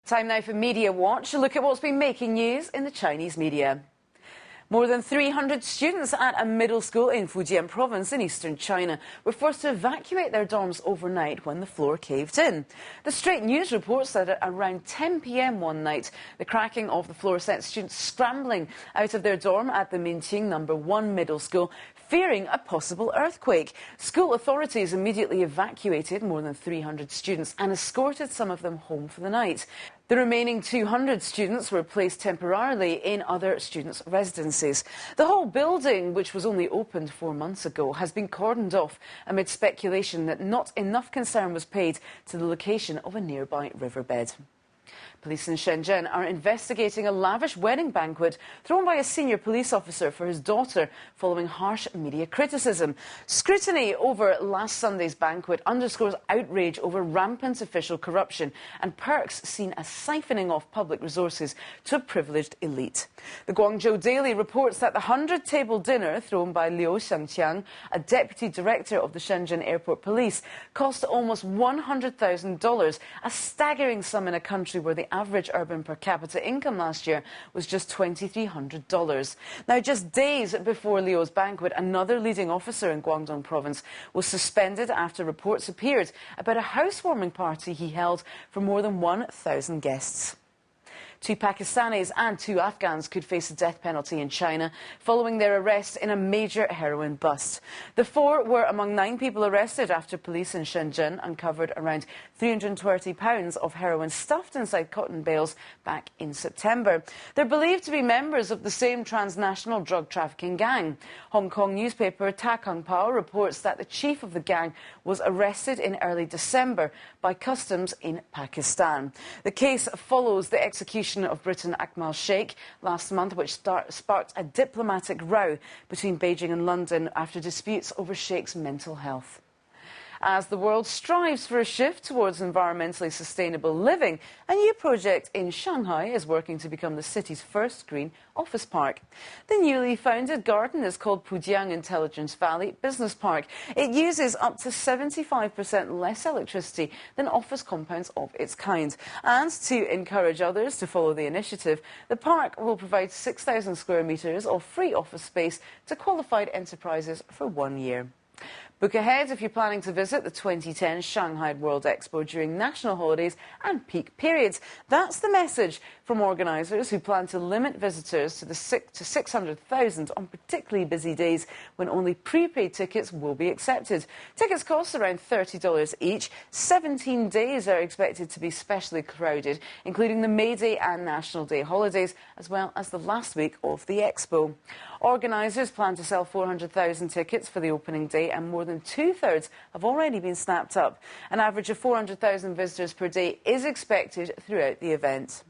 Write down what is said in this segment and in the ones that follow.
Time now for Media Watch, a look at what's been making news in the Chinese media. More than 300 students at a middle school in Fujian province in eastern China were forced to evacuate their dorms overnight when the floor caved in. The Straight News reports that at around 10 p.m. one night, the cracking of the floor sent students scrambling out of their dorm at the Minqing No. 1 middle school, fearing a possible earthquake. School authorities immediately evacuated more than 300 students and escorted some of them home for the night. The remaining 200 students were placed temporarily in other students' residences. The whole building, which was only opened 4 months ago, has been cordoned off amid speculation that not enough concern was paid to the location of a nearby riverbed. Police in Shenzhen are investigating a lavish wedding banquet thrown by a senior police officer for his daughter following harsh media criticism. Scrutiny over last Sunday's banquet underscores outrage over rampant official corruption and perks seen as siphoning off public resources to a privileged elite. The Guangzhou Daily reports that the 100-table dinner thrown by Liu Xiangqiang, a deputy director of the Shenzhen Airport Police, cost almost $100,000, a staggering sum in a country where the average urban per capita income last year was just $2,300. Now, just days before Liu's banquet, another leading officer in Guangdong province was suspended after reports appeared about a housewarming party he held for more than 1,000 guests. 2 Pakistanis and 2 Afghans could face the death penalty in China following their arrest in a major heroin bust. The 4 were among 9 people arrested after police in Shenzhen uncovered around 320 pounds of heroin stuffed inside cotton bales back in September. They're believed to be members of the same transnational drug trafficking gang. Hong Kong newspaper Ta Kung Pao reports that the chief of the gang was arrested in early December by customs in Pakistan. The case follows the execution of Briton Akmal Sheikh last month, which sparked a diplomatic row between Beijing and London after disputes over Sheikh's mental health. As the world strives for a shift towards environmentally sustainable living, a new project in Shanghai is working to become the city's first green office park. The newly founded garden is called Pujiang Intelligence Valley Business Park. It uses up to 75% less electricity than office compounds of its kind. And to encourage others to follow the initiative, the park will provide 6,000 square metres of free office space to qualified enterprises for 1 year. Book ahead if you're planning to visit the 2010 Shanghai World Expo during national holidays and peak periods. That's the message from organisers who plan to limit visitors to 600,000 on particularly busy days when only prepaid tickets will be accepted. Tickets cost around $30 each. 17 days are expected to be specially crowded, including the May Day and National Day holidays, as well as the last week of the Expo. Organisers plan to sell 400,000 tickets for the opening day, and more than 2/3 have already been snapped up. An average of 400,000 visitors per day is expected throughout the event.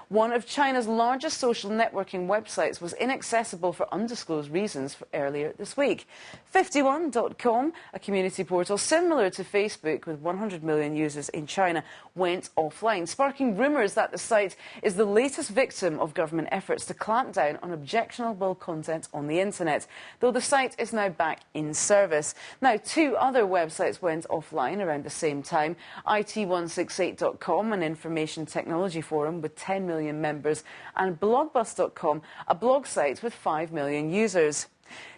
One of China's largest social networking websites was inaccessible for undisclosed reasons earlier this week. 51.com, a community portal similar to Facebook with 100 million users in China, went offline, sparking rumours that the site is the latest victim of government efforts to clamp down on objectionable content on the internet, though the site is now back in service. Now, 2 other websites went offline around the same time. IT168.com, an information technology forum with 10 million members, and blogbus.com, a blog site with 5 million users.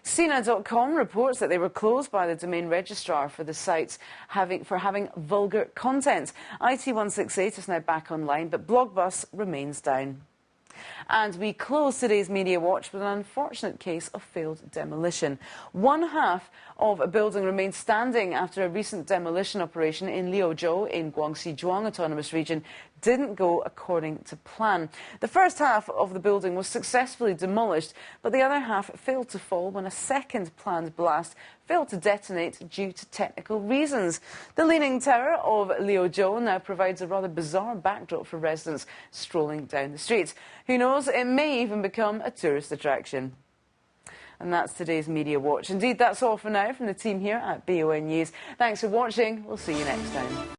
Sina.com reports that they were closed by the domain registrar for the sites for having vulgar content. IT168 is now back online, but Blogbus remains down. And we close today's Media Watch with an unfortunate case of failed demolition. One half of a building remains standing after a recent demolition operation in Liuzhou in Guangxi Zhuang Autonomous Region didn't go according to plan. The first half of the building was successfully demolished, but the other half failed to fall when a second planned blast failed to detonate due to technical reasons. The Leaning Tower of Liuzhou now provides a rather bizarre backdrop for residents strolling down the streets. Who knows, it may even become a tourist attraction. And that's today's Media Watch. Indeed, that's all for now from the team here at BON News. Thanks for watching. We'll see you next time.